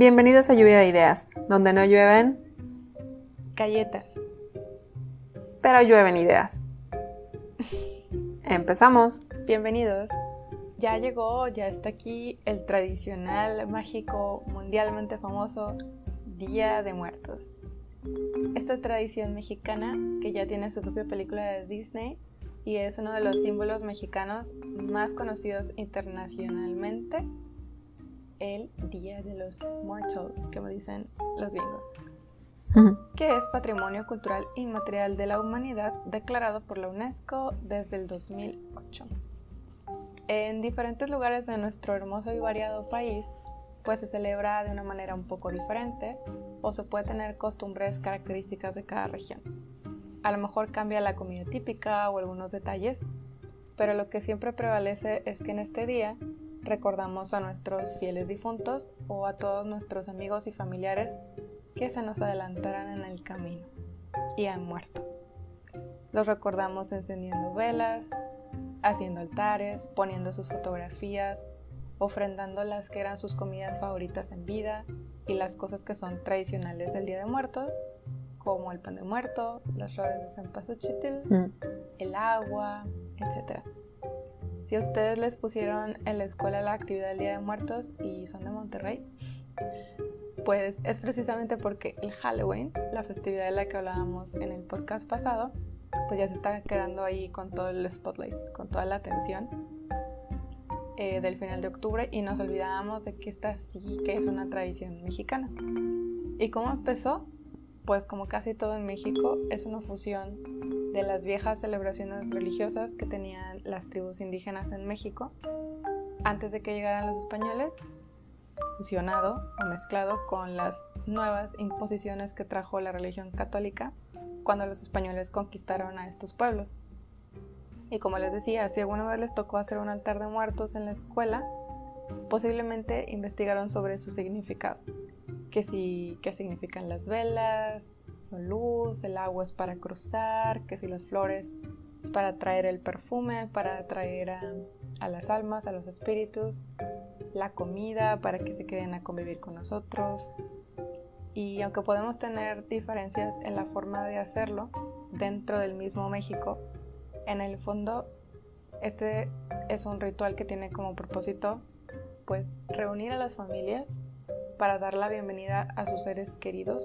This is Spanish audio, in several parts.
Bienvenidos a Lluvia de Ideas, donde no llueven galletas, pero llueven ideas. Empezamos. Bienvenidos. Ya llegó, ya está aquí el tradicional, mágico, mundialmente famoso Día de Muertos. Esta tradición mexicana que ya tiene su propia película de Disney y es uno de los símbolos mexicanos más conocidos internacionalmente, el Día de los Muertos, como dicen los gringos, que es Patrimonio Cultural Inmaterial de la Humanidad declarado por la UNESCO desde el 2008. En diferentes lugares de nuestro hermoso y variado país, pues se celebra de una manera un poco diferente o se puede tener costumbres características de cada región. A lo mejor cambia la comida típica o algunos detalles, pero lo que siempre prevalece es que en este día recordamos a nuestros fieles difuntos o a todos nuestros amigos y familiares que se nos adelantaran en el camino y han muerto. Los recordamos encendiendo velas, haciendo altares, poniendo sus fotografías, ofrendando las que eran sus comidas favoritas en vida y las cosas que son tradicionales del Día de Muertos, como el pan de muerto, las flores de cempasúchil, el agua, etc. Si a ustedes les pusieron en la escuela la actividad del Día de Muertos y son de Monterrey, pues es precisamente porque el Halloween, la festividad de la que hablábamos en el podcast pasado, pues ya se está quedando ahí con todo el spotlight, con toda la atención del final de octubre y nos olvidábamos de que esta sí que es una tradición mexicana. ¿Y cómo empezó? Pues como casi todo en México es una fusión de las viejas celebraciones religiosas que tenían las tribus indígenas en México antes de que llegaran los españoles, fusionado o mezclado con las nuevas imposiciones que trajo la religión católica cuando los españoles conquistaron a estos pueblos. Y como les decía, si alguna vez les tocó hacer un altar de muertos en la escuela, posiblemente investigaron sobre su significado. Qué significan las velas, son luz, el agua es para cruzar, que si las flores es para traer el perfume, para atraer a las almas, a los espíritus, la comida para que se queden a convivir con nosotros. Y aunque podemos tener diferencias en la forma de hacerlo dentro del mismo México, en el fondo este es un ritual que tiene como propósito pues reunir a las familias para dar la bienvenida a sus seres queridos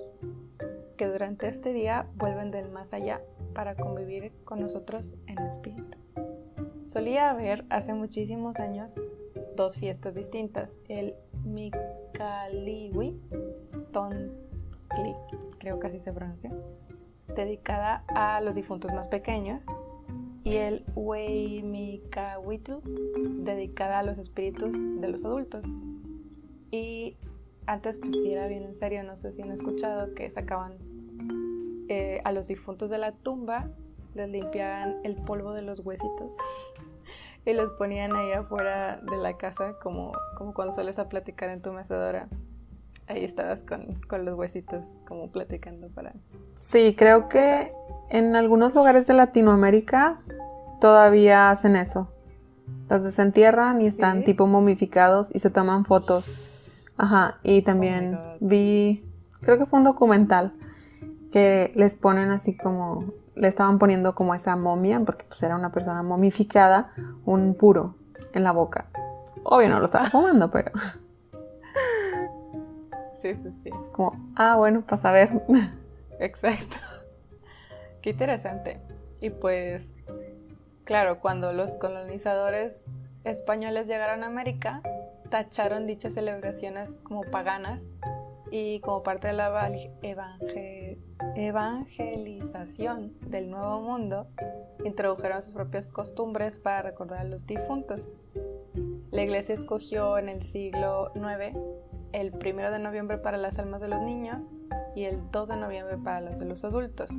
que durante este día vuelven del más allá para convivir con nosotros en espíritu. Solía haber hace muchísimos años dos fiestas distintas, el Micalihui Tontli, creo que así se pronuncia, dedicada a los difuntos más pequeños, y el Hueymicahuitl, dedicada a los espíritus de los adultos. Y antes pues sí era bien en serio, no sé si han escuchado que sacaban a los difuntos de la tumba, les limpiaban el polvo de los huesitos y los ponían ahí afuera de la casa como cuando sales a platicar en tu mecedora. Ahí estabas con los huesitos como platicando para... Sí, creo que en algunos lugares de Latinoamérica todavía hacen eso. Los desentierran y están tipo momificados y se toman fotos. Ajá, y también vi, creo que fue un documental que les ponen así como, le estaban poniendo como esa momia, porque pues era una persona momificada, un puro en la boca. Obvio no lo estaba fumando, pero... Sí. Es como, bueno, para saber. Exacto. Qué interesante. Y pues, claro, cuando los colonizadores españoles llegaron a América, tacharon dichas celebraciones como paganas y como parte de la evangelización del Nuevo Mundo, introdujeron sus propias costumbres para recordar a los difuntos. La iglesia escogió en el siglo IX el 1 de noviembre para las almas de los niños y el 2 de noviembre para los de los adultos.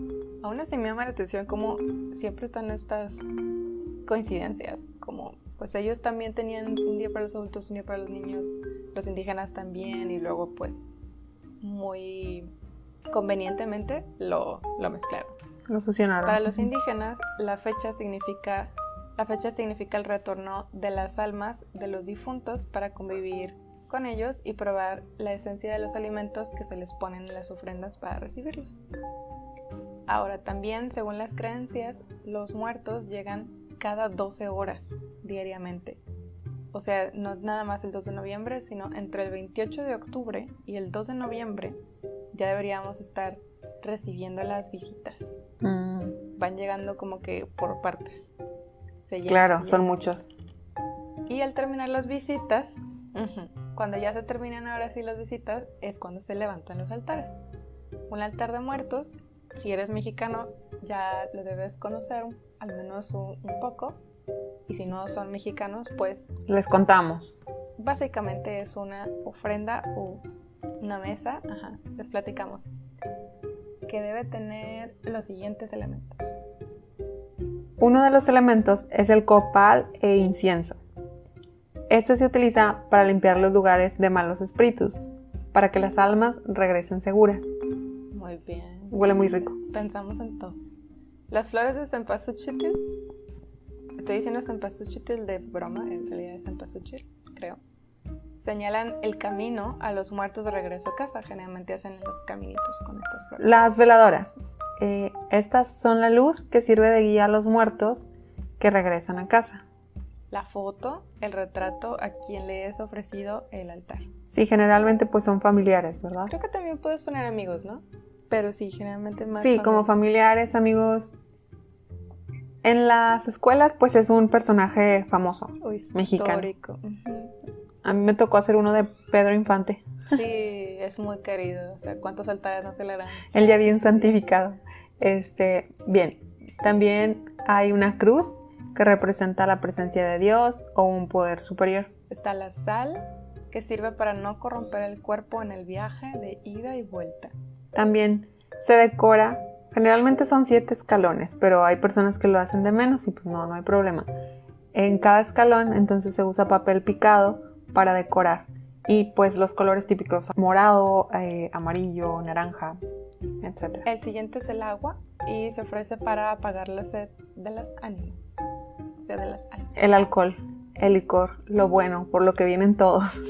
Aún así me llama la atención cómo siempre están estas coincidencias, como pues ellos también tenían un día para los adultos, un día para los niños, los indígenas también, y luego pues muy convenientemente lo mezclaron. Lo fusionaron. Para los indígenas la fecha significa el retorno de las almas de los difuntos para convivir con ellos y probar la esencia de los alimentos que se les ponen en las ofrendas para recibirlos. Ahora también, según las creencias, los muertos llegan cada 12 horas diariamente. O sea, no nada más el 2 de noviembre, sino entre el 28 de octubre y el 2 de noviembre ya deberíamos estar recibiendo las visitas. Van llegando como que por partes. Claro, son muchos. Y al terminar las visitas, cuando ya se terminan ahora sí las visitas, es cuando se levantan los altares. Un altar de muertos, si eres mexicano, ya lo debes conocer al menos un poco. Y si no son mexicanos, pues les contamos. Básicamente es una ofrenda o una mesa, les platicamos, que debe tener los siguientes elementos. Uno de los elementos es el copal e incienso. Este se utiliza para limpiar los lugares de malos espíritus, para que las almas regresen seguras. Muy bien. Huele muy rico. Pensamos en todo. Las flores de cempasúchil, estoy diciendo cempasúchil de broma, en realidad es cempasúchil, creo. Señalan el camino a los muertos de regreso a casa. Generalmente hacen los caminitos con estas flores. Las veladoras. Estas son la luz que sirve de guía a los muertos que regresan a casa. La foto, el retrato a quien le es ofrecido el altar. Sí, generalmente pues son familiares, ¿verdad? Creo que también puedes poner amigos, ¿no? Pero sí, generalmente más. Sí, como familiares, amigos. En las escuelas pues es un personaje famoso, mexicano. Histórico. A mí me tocó hacer uno de Pedro Infante. Sí, es muy querido. O sea, ¿cuántos altares no se le harán? Él ya bien santificado. Bien, también hay una cruz que representa la presencia de Dios o un poder superior. Está la sal, que sirve para no corromper el cuerpo en el viaje de ida y vuelta. También se decora, generalmente son 7 escalones, pero hay personas que lo hacen de menos y pues no hay problema. En cada escalón entonces se usa papel picado para decorar y pues los colores típicos, morado, amarillo, naranja, etc. El siguiente es el agua y se ofrece para apagar la sed de las ánimas, o sea, de las almas. El alcohol, el licor, lo bueno, por lo que vienen todos.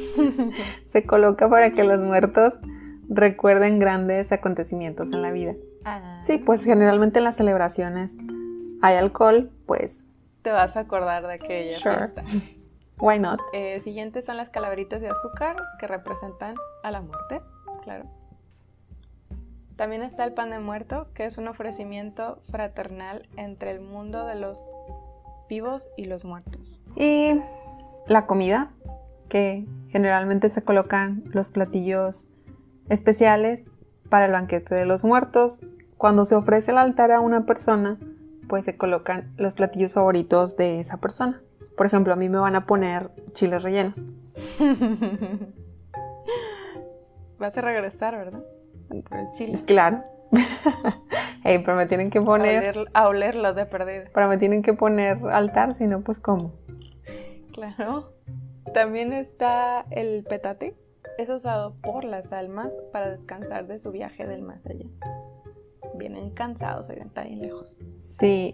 Se coloca para que los muertos recuerden grandes acontecimientos en la vida. Sí, pues generalmente en las celebraciones hay alcohol, pues te vas a acordar de aquella fiesta. Why not? Siguientes son las calaveritas de azúcar que representan a la muerte, claro. También está el pan de muerto, que es un ofrecimiento fraternal entre el mundo de los vivos y los muertos. Y la comida, que generalmente se colocan los platillos especiales para el banquete de los muertos. Cuando se ofrece el altar a una persona, pues se colocan los platillos favoritos de esa persona. Por ejemplo, a mí me van a poner chiles rellenos. Vas a regresar, ¿verdad? Por el chile. Claro. Hey, pero me tienen que poner... A olerlo de perdida. Pero me tienen que poner altar, si no, pues ¿cómo? Claro. También está el petate. Es usado por las almas para descansar de su viaje del más allá. Vienen cansados, oigan, está bien lejos. Sí,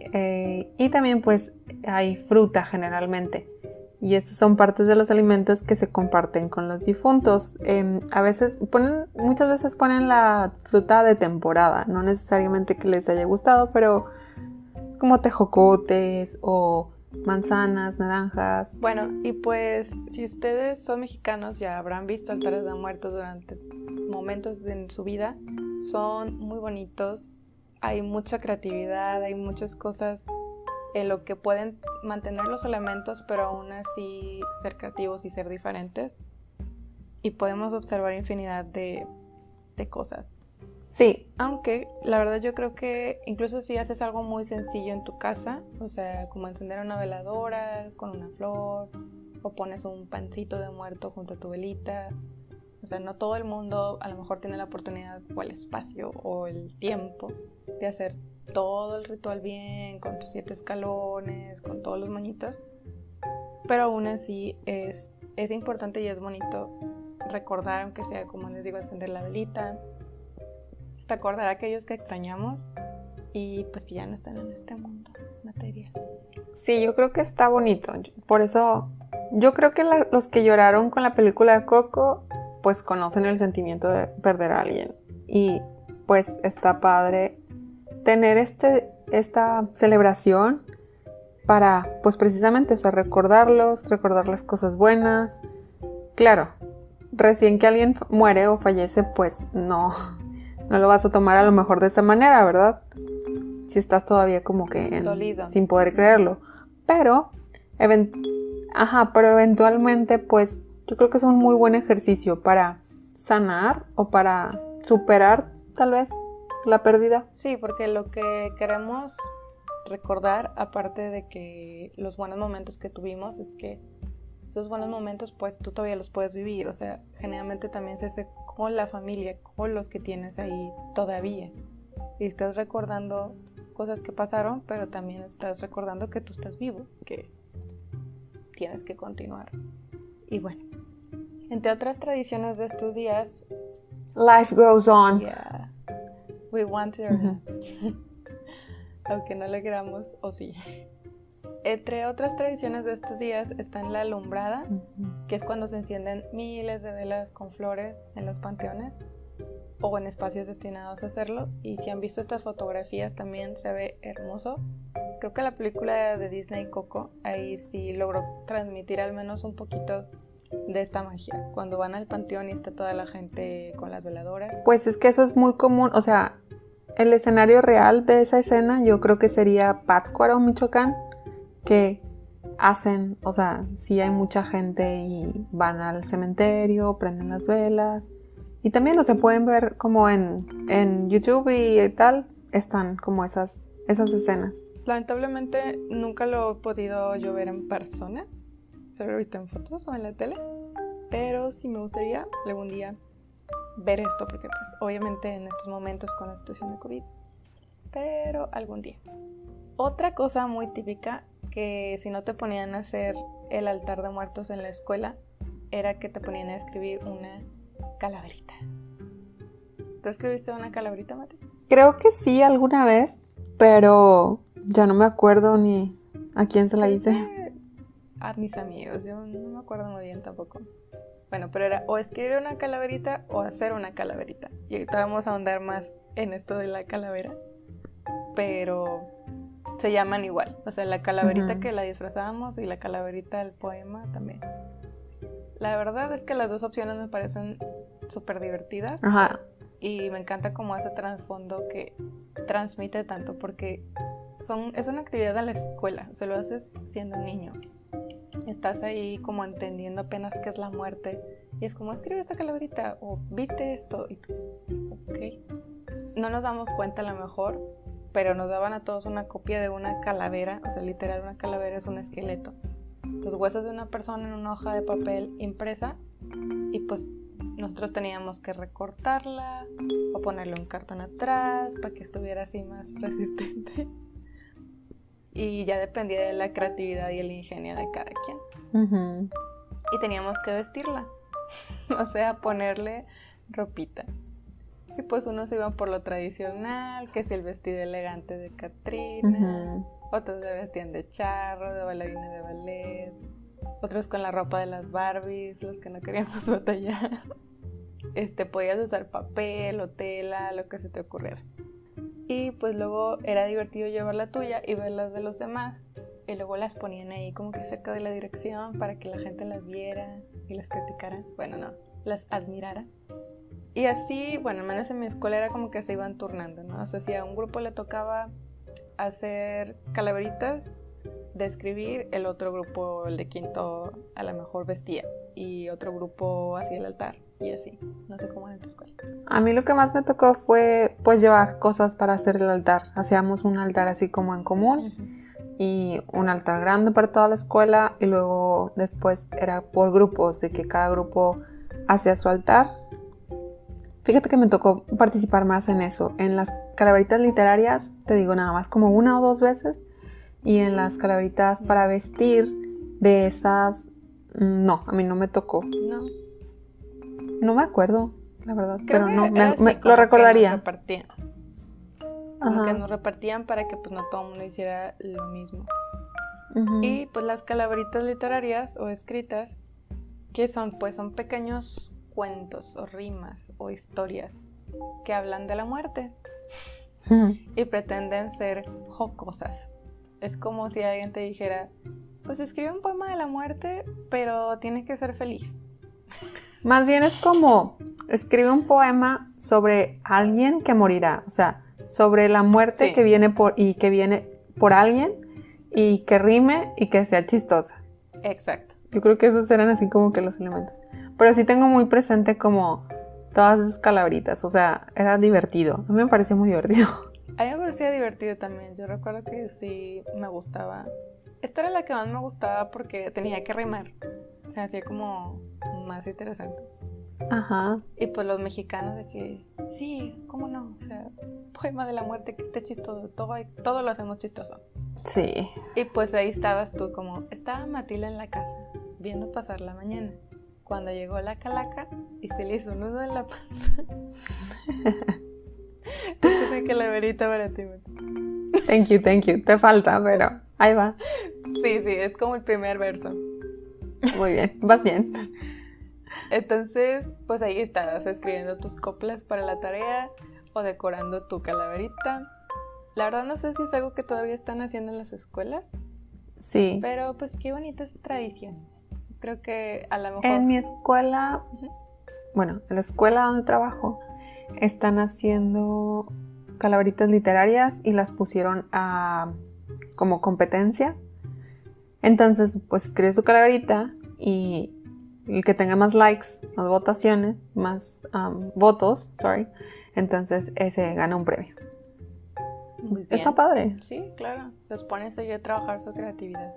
y también pues hay fruta generalmente. Y estos son partes de los alimentos que se comparten con los difuntos. Muchas veces ponen la fruta de temporada. No necesariamente que les haya gustado, pero como tejocotes o manzanas, naranjas. Bueno, y pues si ustedes son mexicanos ya habrán visto altares de muertos durante momentos en su vida. Son muy bonitos, hay mucha creatividad, hay muchas cosas en lo que pueden mantener los elementos, pero aún así ser creativos y ser diferentes. Y podemos observar infinidad de cosas. Sí. Aunque la verdad yo creo que incluso si haces algo muy sencillo en tu casa, o sea, como encender una veladora con una flor, o pones un pancito de muerto junto a tu velita. O sea, no todo el mundo a lo mejor tiene la oportunidad o el espacio o el tiempo de hacer todo el ritual bien, con tus 7 escalones, con todos los moñitos. Pero aún así es importante y es bonito recordar, aunque sea, como les digo, encender la velita, recordar a aquellos que extrañamos y pues que ya no están en este mundo material. Sí, yo creo que está bonito. Por eso Yo creo que los que lloraron con la película de Coco, pues conocen el sentimiento de perder a alguien. Y pues está padre tener esta celebración para, pues precisamente, o sea, recordar las cosas buenas. Claro, recién que alguien muere o fallece, pues no lo vas a tomar a lo mejor de esa manera, ¿verdad? Si estás todavía como que Dolido. sin poder creerlo. Pero eventualmente, pues, yo creo que es un muy buen ejercicio para sanar o para superar, tal vez, la pérdida. Sí, porque lo que queremos recordar, aparte de que los buenos momentos que tuvimos, es que esos buenos momentos, pues, tú todavía los puedes vivir. O sea, generalmente también se hace con la familia, con los que tienes ahí todavía. Y estás recordando cosas que pasaron, pero también estás recordando que tú estás vivo, que tienes que continuar. Y bueno, entre otras tradiciones de estos días, Life goes on. yeah, we want it or not. Aunque no le queramos, o sí. Entre otras tradiciones de estos días están la alumbrada, que es cuando se encienden miles de velas con flores en los panteones o en espacios destinados a hacerlo. Y si han visto estas fotografías también se ve hermoso. Creo que la película de Disney Coco ahí sí logró transmitir al menos un poquito de esta magia. Cuando van al panteón y está toda la gente con las veladoras. Pues es que eso es muy común, o sea, el escenario real de esa escena yo creo que sería Pátzcuaro, Michoacán, que hacen, o sea, sí hay mucha gente y van al cementerio, prenden las velas. Y también lo se pueden ver como en YouTube y tal, están como esas escenas. Lamentablemente nunca lo he podido yo ver en persona, solo lo he visto en fotos o en la tele, pero sí me gustaría algún día ver esto, porque pues obviamente en estos momentos con la situación de COVID, pero algún día. Otra cosa muy típica, que si no te ponían a hacer el altar de muertos en la escuela, era que te ponían a escribir una calaverita. ¿Tú escribiste una calaverita, Mati? Creo que sí alguna vez, pero ya no me acuerdo ni a quién se la hice. A mis amigos, yo no me acuerdo muy bien tampoco. Bueno, pero era o escribir una calaverita o hacer una calaverita. Y ahorita vamos a ahondar más en esto de la calavera, pero se llaman igual. O sea, la calaverita que la disfrazábamos y la calaverita del poema también. La verdad es que las dos opciones me parecen súper divertidas. Ajá. Y me encanta como ese trasfondo que transmite tanto, porque es una actividad de la escuela. O sea, lo haces siendo un niño. Estás ahí como entendiendo apenas qué es la muerte. Y es como, escribe esta calaverita o viste esto. Y tú, ok. No nos damos cuenta a lo mejor, pero nos daban a todos una copia de una calavera. O sea, literal, una calavera es un esqueleto. Los huesos de una persona en una hoja de papel impresa. Y pues nosotros teníamos que recortarla o ponerle un cartón atrás para que estuviera así más resistente. Y ya dependía de la creatividad y el ingenio de cada quien. Uh-huh. Y teníamos que vestirla. O sea, ponerle ropita. Y pues unos iban por lo tradicional, que es el vestido elegante de Catrina. Uh-huh. Otros se vestían de charro, de bailarina de ballet. Otros con la ropa de las Barbies, los que no queríamos batallar. Podías usar papel o tela, lo que se te ocurriera. Y pues luego era divertido llevar la tuya y ver las de los demás. Y luego las ponían ahí como que cerca de la dirección para que la gente las viera y las criticara. Bueno, no, las admirara. Y así, bueno, al menos en mi escuela era como que se iban turnando, ¿no? O sea, si a un grupo le tocaba hacer calaveritas de escribir, el otro grupo, el de quinto, a lo mejor vestía. Y otro grupo hacía el altar. Y así, no sé cómo era en tu escuela. A mí lo que más me tocó fue pues llevar cosas para hacer el altar. Hacíamos un altar así como en común. Uh-huh. Y un altar grande para toda la escuela. Y luego después era por grupos, de que cada grupo hacía su altar. Fíjate que me tocó participar más en eso. En las calaveritas literarias, te digo nada más como 1 o 2 veces. Y en las calaveritas para vestir, de esas, no, a mí no me tocó. No. No me acuerdo, la verdad, creo pero no, lo recordaría. Como que nos repartían para que pues no todo el mundo hiciera lo mismo. Y pues las calaveritas literarias o escritas, que son? Pues son pequeños cuentos o rimas o historias que hablan de la muerte y pretenden ser jocosas. Es como si alguien te dijera, pues escribe un poema de la muerte, pero tiene que ser feliz. Más bien es como, escribe un poema sobre alguien que morirá, o sea, sobre la muerte Sí. que viene por alguien y que rime y que sea chistosa. Exacto. Yo creo que esos eran así como que los elementos. Pero sí tengo muy presente como todas esas calaveritas, o sea, era divertido. A mí me parecía muy divertido. A mí me parecía divertido también. Yo recuerdo que sí me gustaba. Esta era la que más me gustaba porque tenía que rimar. Se hacía como más interesante. Ajá. Y pues los mexicanos de que, sí, ¿cómo no? O sea, poema de la muerte que esté chistoso. Todo lo hacemos chistoso. Sí. Y pues ahí estabas tú como, estaba Matilda en la casa, viendo pasar la mañana, cuando llegó la calaca y se le hizo un nudo en la panza. Esta es una calaverita para ti, Matilda. Thank you. Te falta, pero ahí va. Sí, es como el primer verso. Muy bien, vas bien. Entonces, pues ahí estabas escribiendo tus coplas para la tarea o decorando tu calaverita. La verdad no sé si es algo que todavía están haciendo en las escuelas. Sí. Pero pues qué bonitas tradiciones. Creo que a lo mejor... En mi escuela, bueno, en la escuela donde trabajo, están haciendo calaveritas literarias y las pusieron como competencia. Entonces, pues escribe su calaverita y el que tenga más likes, más votaciones, más votos, entonces ese gana un premio. Muy bien. Está padre. Sí, claro. Los pones ahí a trabajar su creatividad.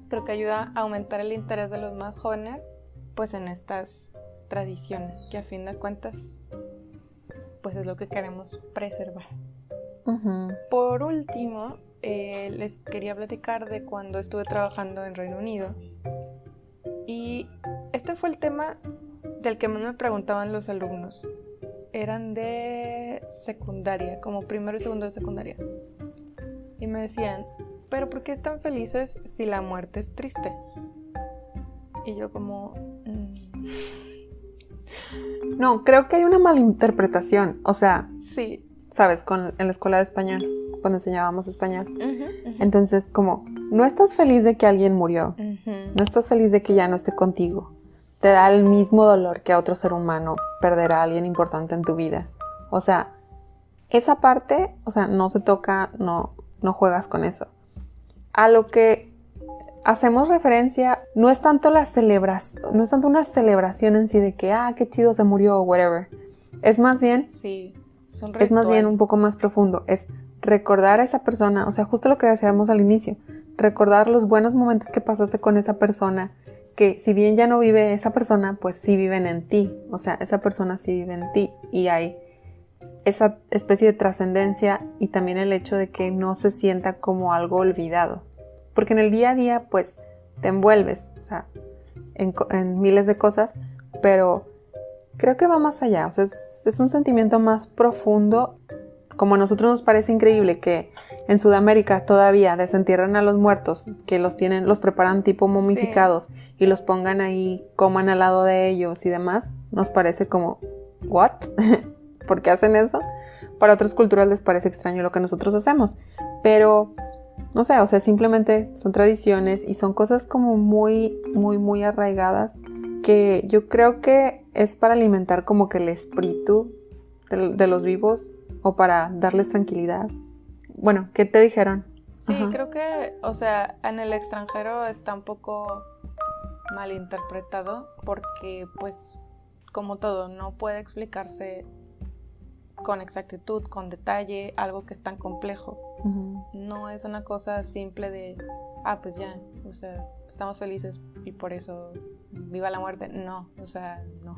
Creo que ayuda a aumentar el interés de los más jóvenes, pues en estas tradiciones, que a fin de cuentas, pues es lo que queremos preservar. Por último, les quería platicar de cuando estuve trabajando en Reino Unido. Y este fue el tema del que más me preguntaban los alumnos. Eran de secundaria, como primero y segundo de secundaria. Y me decían, ¿pero por qué están felices si la muerte es triste? Y yo como... No, creo que hay una malinterpretación. O sea, Sí. ¿sabes? En la escuela de español, cuando enseñábamos español. Entonces, como, no estás feliz de que alguien murió. No estás feliz de que ya no esté contigo. Te da el mismo dolor que a otro ser humano perder a alguien importante en tu vida. O sea, esa parte, o sea, no se toca, no juegas con eso. A lo que hacemos referencia no es tanto una celebración en sí de que, qué chido se murió o whatever. Es más bien, sí, es más bien un poco más profundo. Es recordar a esa persona, o sea, justo lo que decíamos al inicio, recordar los buenos momentos que pasaste con esa persona, que si bien ya no vive esa persona, pues sí viven en ti. O sea, esa persona sí vive en ti y hay esa especie de trascendencia y también el hecho de que no se sienta como algo olvidado. Porque en el día a día, pues, te envuelves, o sea, en miles de cosas, pero creo que va más allá. O sea, es un sentimiento más profundo. Como a nosotros nos parece increíble que en Sudamérica todavía desentierran a los muertos, que los preparan tipo momificados y los pongan ahí, coman al lado de ellos y demás, nos parece como, ¿what? ¿Por qué hacen eso? Para otras culturas les parece extraño lo que nosotros hacemos, pero no sé, o sea, simplemente son tradiciones y son cosas como muy, muy, muy arraigadas que yo creo que es para alimentar como que el espíritu de los vivos o para darles tranquilidad. Bueno, ¿qué te dijeron? Sí, creo que, o sea, en el extranjero está un poco malinterpretado porque, pues, como todo, no puede explicarse con exactitud, con detalle, algo que es tan complejo. No es una cosa simple de, pues ya, o sea, estamos felices y por eso viva la muerte. No, o sea, no.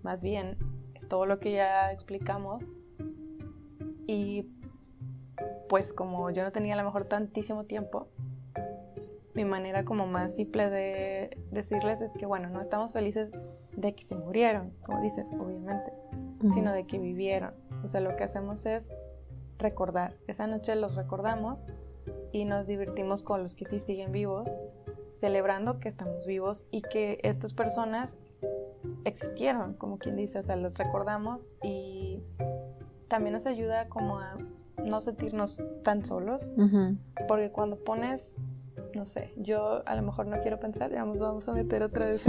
Más bien, es todo lo que ya explicamos y pues como yo no tenía a lo mejor tantísimo tiempo, mi manera como más simple de decirles es que, bueno, no estamos felices de que se murieron, como dices, obviamente, sino de que vivieron. O sea, lo que hacemos es recordar. Esa noche los recordamos y nos divertimos con los que sí siguen vivos, celebrando que estamos vivos y que estas personas existieron, como quien dice, o sea, los recordamos y también nos ayuda como a no sentirnos tan solos, porque cuando pones, no sé, yo a lo mejor no quiero pensar, digamos, vamos a meter otra vez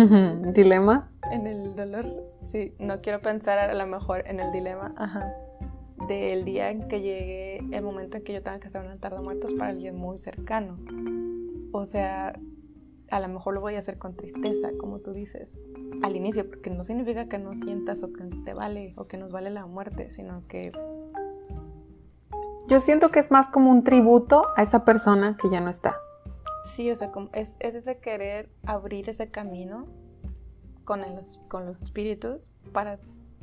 dilema en el dolor, sí, no quiero pensar a lo mejor en el dilema, del día en que llegue el momento en que yo tenga que hacer un altar de muertos para alguien muy cercano, o sea, a lo mejor lo voy a hacer con tristeza, como tú dices, al inicio, porque no significa que no sientas o que te vale o que nos vale la muerte, sino que yo siento que es más como un tributo a esa persona que ya no está. Sí, o sea, es ese querer abrir ese camino con los espíritus para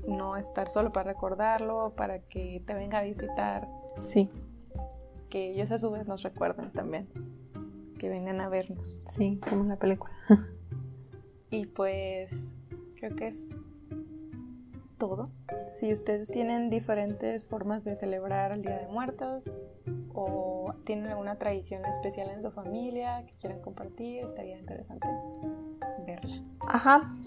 no estar solo, para recordarlo, para que te venga a visitar. Sí. Que ellos a su vez nos recuerden también, que vengan a vernos. Sí, como en la película. Y pues creo que es todo. Si ustedes tienen diferentes formas de celebrar el Día de Muertos o tienen alguna tradición especial en su familia que quieran compartir, estaría interesante verla.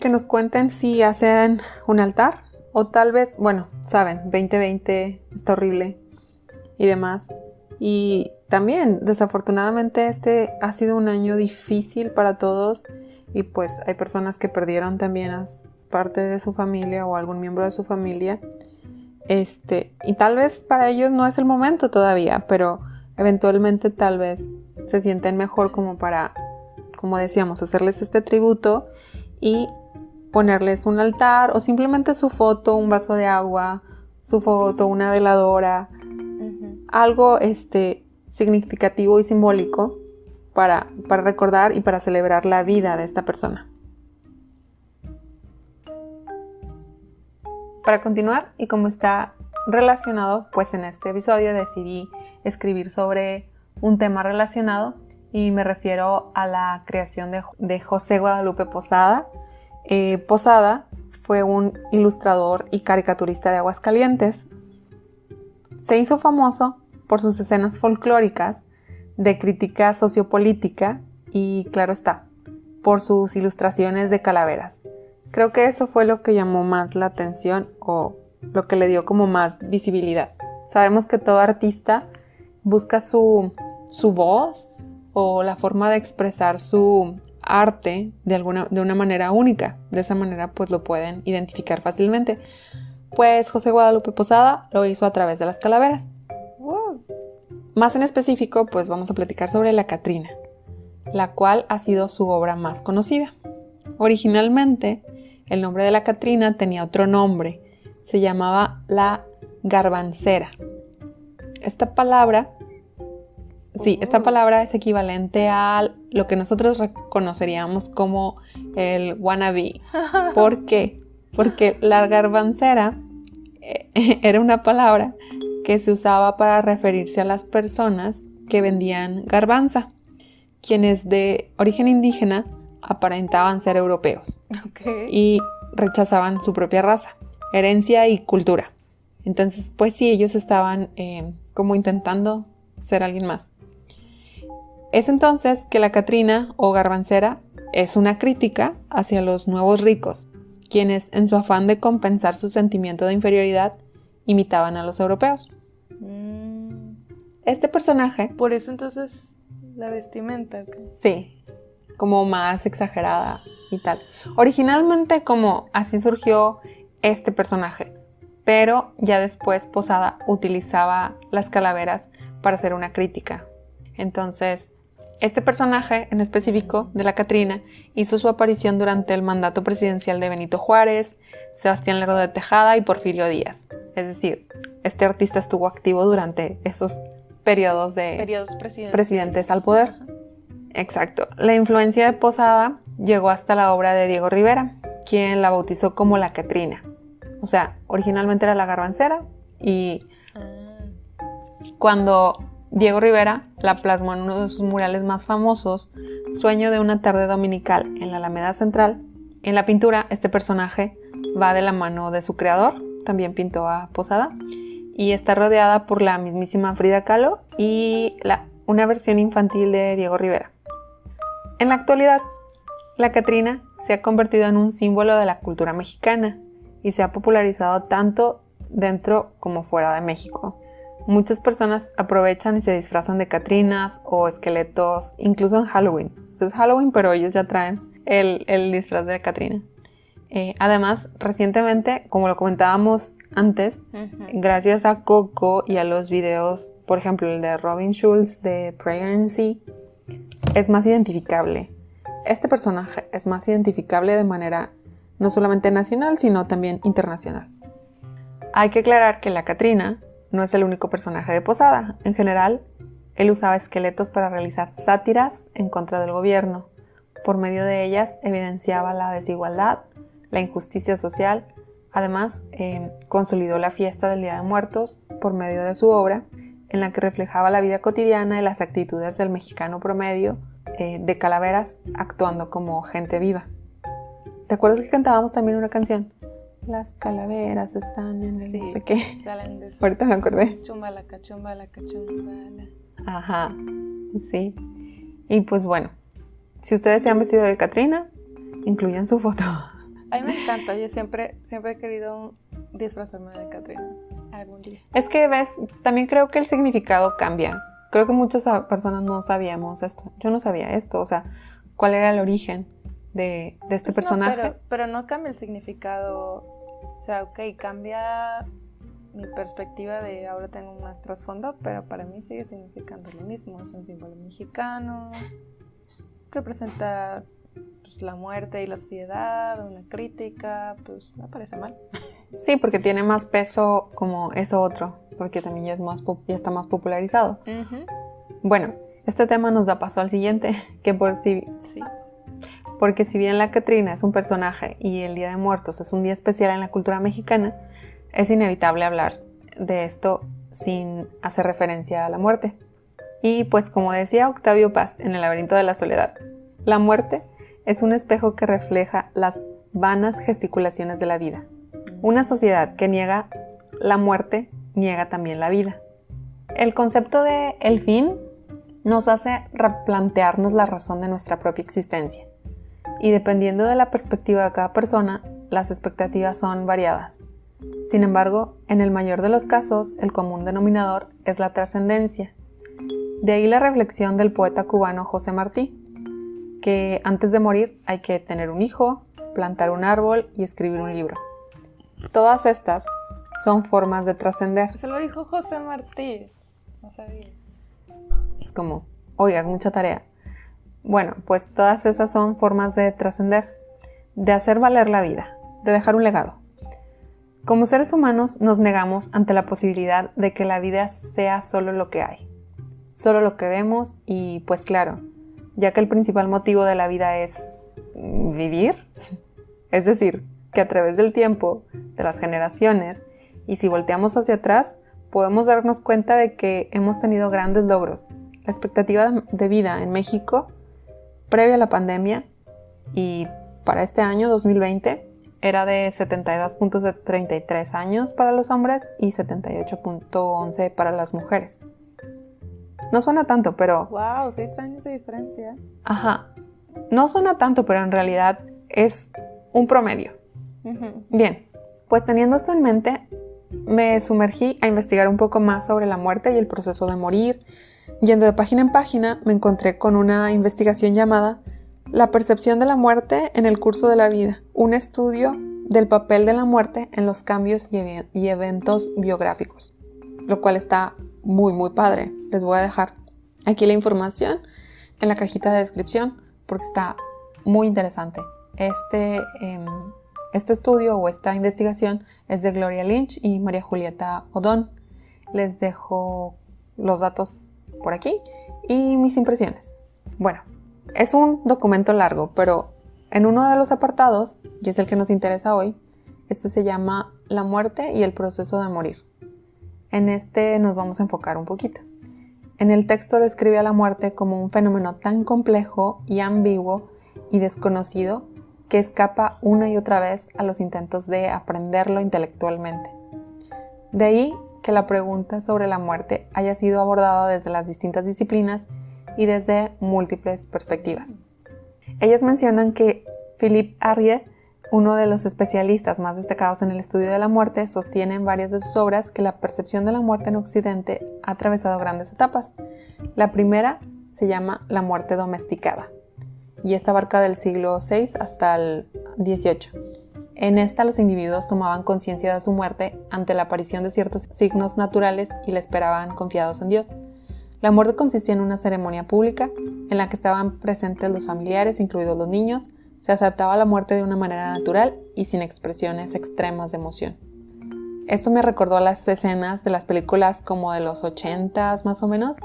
Que nos cuenten si hacen un altar o tal vez, bueno, saben, 2020 está horrible y demás. Y también, desafortunadamente, este ha sido un año difícil para todos y pues hay personas que perdieron también a parte de su familia o algún miembro de su familia. Y tal vez para ellos no es el momento todavía, pero eventualmente tal vez se sienten mejor como para, como decíamos, hacerles este tributo y ponerles un altar o simplemente su foto, un vaso de agua, su foto, una veladora, algo significativo y simbólico para recordar y para celebrar la vida de esta persona. Para continuar, y como está relacionado, pues en este episodio decidí escribir sobre un tema relacionado y me refiero a la creación de José Guadalupe Posada. Posada fue un ilustrador y caricaturista de Aguascalientes. Se hizo famoso por sus escenas folclóricas de crítica sociopolítica y, claro está, por sus ilustraciones de calaveras. Creo que eso fue lo que llamó más la atención o lo que le dio como más visibilidad. Sabemos que todo artista busca su voz o la forma de expresar su arte de una manera única. De esa manera pues lo pueden identificar fácilmente. Pues José Guadalupe Posada lo hizo a través de las calaveras. Más en específico pues vamos a platicar sobre la Catrina, la cual ha sido su obra más conocida. Originalmente el nombre de la Catrina tenía otro nombre, se llamaba la garbancera. Esta palabra es equivalente a lo que nosotros reconoceríamos como el wannabe. ¿Por qué? Porque la garbancera era una palabra que se usaba para referirse a las personas que vendían garbanza, quienes de origen indígena aparentaban ser europeos y rechazaban su propia raza, herencia y cultura. Entonces, pues sí, ellos estaban como intentando ser alguien más. Es entonces que la Catrina o garbancera es una crítica hacia los nuevos ricos, quienes en su afán de compensar su sentimiento de inferioridad imitaban a los europeos. Este personaje... Por eso entonces la vestimenta. Okay. Sí, como más exagerada y tal. Originalmente como así surgió este personaje, pero ya después Posada utilizaba las calaveras para hacer una crítica. Entonces, este personaje en específico de la Catrina hizo su aparición durante el mandato presidencial de Benito Juárez, Sebastián Lerdo de Tejada y Porfirio Díaz. Es decir, este artista estuvo activo durante esos periodos presidentes al poder. Exacto. La influencia de Posada llegó hasta la obra de Diego Rivera, quien la bautizó como la Catrina. O sea, originalmente era la garbancera y cuando Diego Rivera la plasmó en uno de sus murales más famosos, Sueño de una tarde dominical en la Alameda Central, en la pintura este personaje va de la mano de su creador, también pintó a Posada, y está rodeada por la mismísima Frida Kahlo y la una versión infantil de Diego Rivera. En la actualidad, la Catrina se ha convertido en un símbolo de la cultura mexicana y se ha popularizado tanto dentro como fuera de México. Muchas personas aprovechan y se disfrazan de catrinas o esqueletos, incluso en Halloween. O sea, es Halloween, pero ellos ya traen el disfraz de Catrina. Además, recientemente, como lo comentábamos antes, gracias a Coco y a los videos, por ejemplo, el de Robin Schulz de Prayer in Sea, es más identificable. Este personaje es más identificable de manera no solamente nacional, sino también internacional. Hay que aclarar que la Catrina no es el único personaje de Posada. En general, él usaba esqueletos para realizar sátiras en contra del gobierno. Por medio de ellas evidenciaba la desigualdad, la injusticia social. Además, consolidó la fiesta del Día de Muertos por medio de su obra, en la que reflejaba la vida cotidiana y las actitudes del mexicano promedio, de calaveras actuando como gente viva. ¿Te acuerdas que cantábamos también una canción? Las calaveras están en el no sé qué. Salen de Ahorita me acordé. Chumbalaca, chumbalaca, chumbala. Ajá, sí. Y pues bueno, si ustedes se han vestido de Catrina, incluyan su foto. A mí me encanta, yo siempre he querido disfrazarme de Catrina algún día. Es que ves, también creo que el significado cambia. Creo que muchas personas no sabíamos esto. Yo no sabía esto, o sea, cuál era el origen de este personaje. No, pero no cambia el significado. O sea, ok, cambia mi perspectiva de ahora tengo más trasfondo, pero para mí sigue significando lo mismo. Es un símbolo mexicano, representa pues, la muerte y la sociedad, una crítica, pues me parece mal. Sí, porque tiene más peso como eso otro, porque también ya está más popularizado. Bueno, este tema nos da paso al siguiente, que porque si bien la Catrina es un personaje y el Día de Muertos es un día especial en la cultura mexicana, es inevitable hablar de esto sin hacer referencia a la muerte. Y pues como decía Octavio Paz en El laberinto de la soledad, la muerte es un espejo que refleja las vanas gesticulaciones de la vida. Una sociedad que niega la muerte, niega también la vida. El concepto de el fin nos hace replantearnos la razón de nuestra propia existencia. Y dependiendo de la perspectiva de cada persona, las expectativas son variadas. Sin embargo, en el mayor de los casos, el común denominador es la trascendencia. De ahí la reflexión del poeta cubano José Martí, que antes de morir hay que tener un hijo, plantar un árbol y escribir un libro. Todas estas son formas de trascender. Se lo dijo José Martí, no sabía. Es como, oiga, es mucha tarea. Bueno, pues todas esas son formas de trascender, de hacer valer la vida, de dejar un legado. Como seres humanos nos negamos ante la posibilidad de que la vida sea solo lo que hay, solo lo que vemos y pues claro, ya que el principal motivo de la vida es vivir, es decir, que a través del tiempo, de las generaciones y si volteamos hacia atrás, podemos darnos cuenta de que hemos tenido grandes logros. La expectativa de vida en México previa a la pandemia y para este año 2020 era de 72.33 años para los hombres y 78.11 para las mujeres. No suena tanto, pero... ¡Wow! 6 años de diferencia. Ajá. No suena tanto, pero en realidad es un promedio. Bien, pues teniendo esto en mente, me sumergí a investigar un poco más sobre la muerte y el proceso de morir. Yendo de página en página, me encontré con una investigación llamada La percepción de la muerte en el curso de la vida, un estudio del papel de la muerte en los cambios y eventos biográficos, lo cual está muy padre. Les voy a dejar aquí la información en la cajita de descripción porque está muy interesante. Este estudio o esta investigación es de Gloria Lynch y María Julieta Odón. Les dejo los datos por aquí y mis impresiones. Bueno, es un documento largo, pero en uno de los apartados, y es el que nos interesa hoy, este se llama La muerte y el proceso de morir. En este nos vamos a enfocar un poquito. En el texto describe a la muerte como un fenómeno tan complejo y ambiguo y desconocido que escapa una y otra vez a los intentos de aprenderlo intelectualmente. De ahí que la pregunta sobre la muerte haya sido abordada desde las distintas disciplinas y desde múltiples perspectivas. Ellas mencionan que Philippe Arié, uno de los especialistas más destacados en el estudio de la muerte, sostiene en varias de sus obras que la percepción de la muerte en Occidente ha atravesado grandes etapas. La primera se llama la muerte domesticada, y esta abarca del siglo VI hasta el XVIII. En esta los individuos tomaban conciencia de su muerte ante la aparición de ciertos signos naturales y la esperaban confiados en Dios. La muerte consistía en una ceremonia pública en la que estaban presentes los familiares, incluidos los niños. Se aceptaba la muerte de una manera natural y sin expresiones extremas de emoción. Esto me recordó a las escenas de las películas como de los 80s más o menos,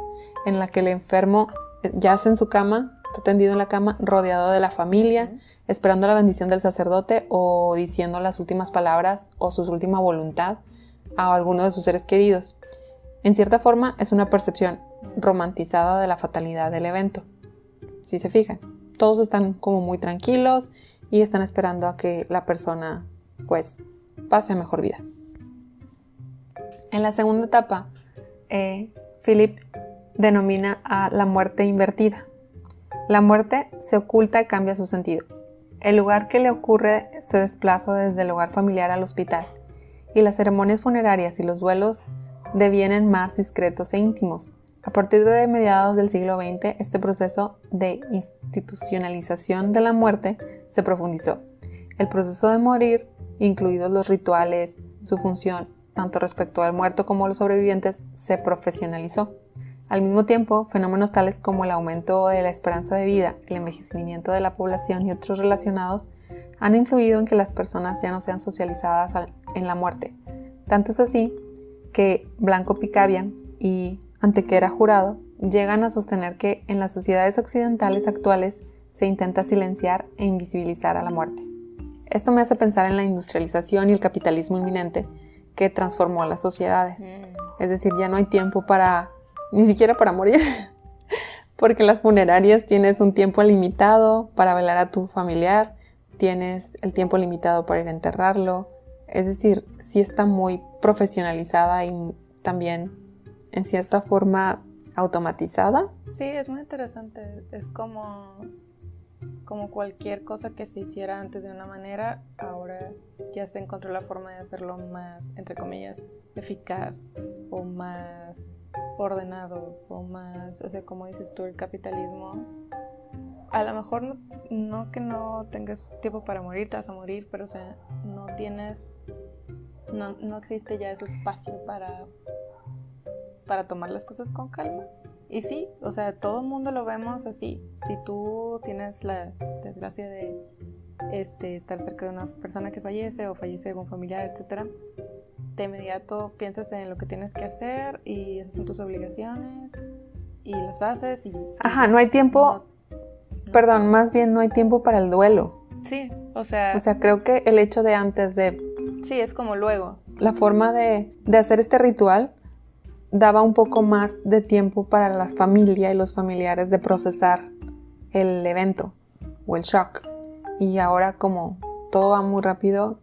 en la que el enfermo yace en su cama, está tendido en la cama, rodeado de la familia, esperando la bendición del sacerdote o diciendo las últimas palabras o su última voluntad a alguno de sus seres queridos. En cierta forma es una percepción romantizada de la fatalidad del evento. Si se fijan, todos están como muy tranquilos y están esperando a que la persona pues pase a mejor vida. En la segunda etapa, Philip denomina a la muerte invertida. La muerte se oculta y cambia su sentido. El lugar que le ocurre se desplaza desde el hogar familiar al hospital, y las ceremonias funerarias y los duelos devienen más discretos e íntimos. A partir de mediados del siglo XX, este proceso de institucionalización de la muerte se profundizó. El proceso de morir, incluidos los rituales, su función, tanto respecto al muerto como a los sobrevivientes, se profesionalizó. Al mismo tiempo, fenómenos tales como el aumento de la esperanza de vida, el envejecimiento de la población y otros relacionados han influido en que las personas ya no sean socializadas en la muerte. Tanto es así que Blanco Picabia y Antequera Jurado llegan a sostener que en las sociedades occidentales actuales se intenta silenciar e invisibilizar a la muerte. Esto me hace pensar en la industrialización y el capitalismo inminente que transformó las sociedades. Es decir, ya no hay tiempo ni siquiera para morir, porque en las funerarias tienes un tiempo limitado para velar a tu familiar, tienes el tiempo limitado para ir a enterrarlo. Es decir, sí está muy profesionalizada y también en cierta forma automatizada. Sí, es muy interesante. Es como cualquier cosa que se hiciera antes de una manera, ahora ya se encontró la forma de hacerlo más, entre comillas, eficaz o más ordenado o más, o sea, como dices tú, el capitalismo. A lo mejor no que no tengas tiempo para morir, te vas a morir, pero o sea, no existe ya ese espacio para tomar las cosas con calma. Y sí, o sea, todo el mundo lo vemos así. Si tú tienes la desgracia de estar cerca de una persona que fallece o fallece algún familiar, etcétera, de inmediato piensas en lo que tienes que hacer y esas son tus obligaciones y las haces y... Ajá, no hay tiempo... Perdón, más bien no hay tiempo para el duelo. Sí, o sea... O sea, creo que el hecho de antes de... Sí, es como luego. La forma de hacer este ritual daba un poco más de tiempo para la familia y los familiares de procesar el evento o el shock. Y ahora como todo va muy rápido,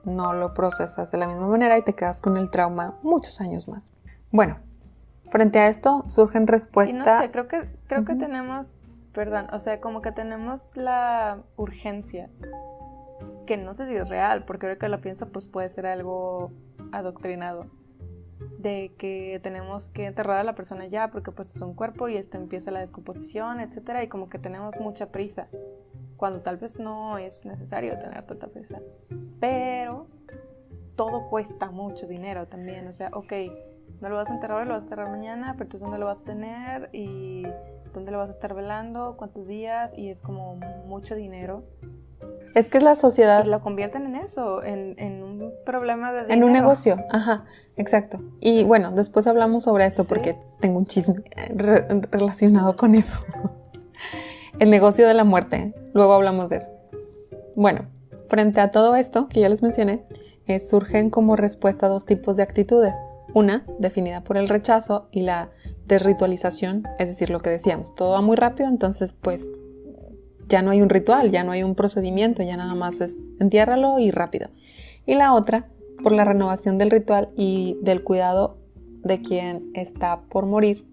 no lo procesas de la misma manera y te quedas con el trauma muchos años más. Bueno, frente a esto surgen respuestas... Y no sé, creo que tenemos... Perdón, o sea, como que tenemos la urgencia, que no sé si es real, porque ahora que lo pienso, pues puede ser algo adoctrinado, de que tenemos que enterrar a la persona ya, porque pues es un cuerpo y empieza la descomposición, etcétera, y como que tenemos mucha prisa, cuando tal vez no es necesario tener tanta prisa, pero todo cuesta mucho dinero también, o sea, ok, no lo vas a enterrar hoy, lo vas a enterrar mañana, pero tú ¿dónde lo vas a tener? Y... ¿dónde lo vas a estar velando? ¿Cuántos días? Y es como mucho dinero. Es que es la sociedad... Y lo convierten en eso, en un problema de dinero. En un negocio, ajá, exacto. Y bueno, después hablamos sobre esto, ¿sí? Porque tengo un chisme relacionado con eso. El negocio de la muerte, luego hablamos de eso. Bueno, frente a todo esto que ya les mencioné, surgen como respuesta dos tipos de actitudes. Una, definida por el rechazo, y la desritualización, es decir, lo que decíamos, todo va muy rápido, entonces pues ya no hay un ritual, ya no hay un procedimiento, ya nada más es entiérralo y rápido. Y la otra, por la renovación del ritual y del cuidado de quien está por morir.